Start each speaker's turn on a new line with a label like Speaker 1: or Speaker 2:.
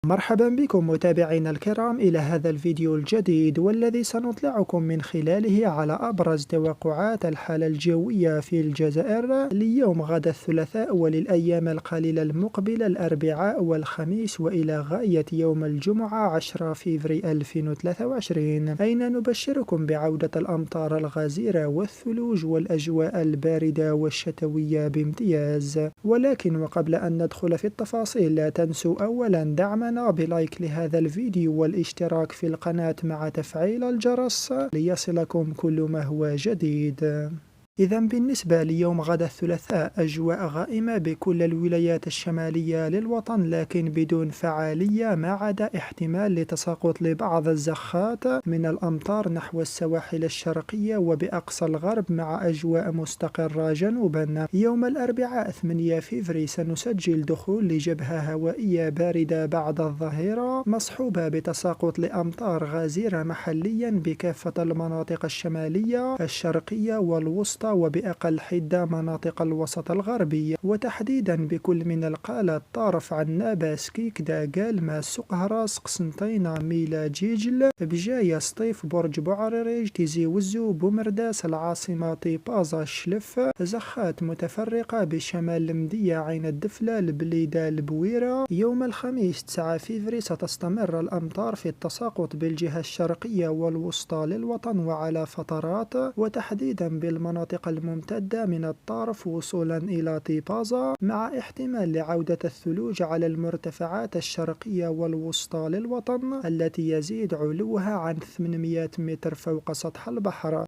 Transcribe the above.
Speaker 1: مرحبا بكم متابعينا الكرام إلى هذا الفيديو الجديد، والذي سنطلعكم من خلاله على أبرز توقعات الحالة الجوية في الجزائر ليوم غدا الثلاثاء وللأيام القليلة المقبلة الأربعاء والخميس وإلى غاية يوم الجمعة 10 فيفري 2023، أين نبشركم بعودة الأمطار الغزيرة والثلوج والأجواء الباردة والشتوية بامتياز. ولكن وقبل أن ندخل في التفاصيل لا تنسوا أولا دعمنا بلايك لهذا الفيديو والاشتراك في القناة مع تفعيل الجرس ليصلكم كل ما هو جديد. إذا بالنسبة ليوم غدا الثلاثاء أجواء غائمة بكل الولايات الشمالية للوطن، لكن بدون فعالية ما عدا احتمال لتساقط لبعض الزخات من الأمطار نحو السواحل الشرقية وبأقصى الغرب مع أجواء مستقرة جنوبا. يوم الأربعاء 8 فيفري سنسجل دخول لجبهة هوائية باردة بعد الظهيرة مصحوبة بتساقط لأمطار غزيرة محليا بكافة المناطق الشمالية الشرقية والوسطى، وبأقل حدة مناطق الوسط الغربي، وتحديدا بكل من القالة طارف عنابة سكيك داقالما سقهرة قسنطينة ميلا جيجل بجاية سطيف برج بوعريريج تيزي وزو بومرداس العاصمة طيبازا شلف زخات متفرقة بشمال المدية عين الدفلة البليدة البويرة. يوم الخميس 9 فيفري ستستمر الأمطار في التساقط بالجهة الشرقية والوسطى للوطن وعلى فترات، وتحديدا بالمناطق الممتدة من الطارف وصولا إلى طيبازا، مع احتمال لعودة الثلوج على المرتفعات الشرقية والوسطى للوطن التي يزيد علوها عن 800 متر فوق سطح البحر.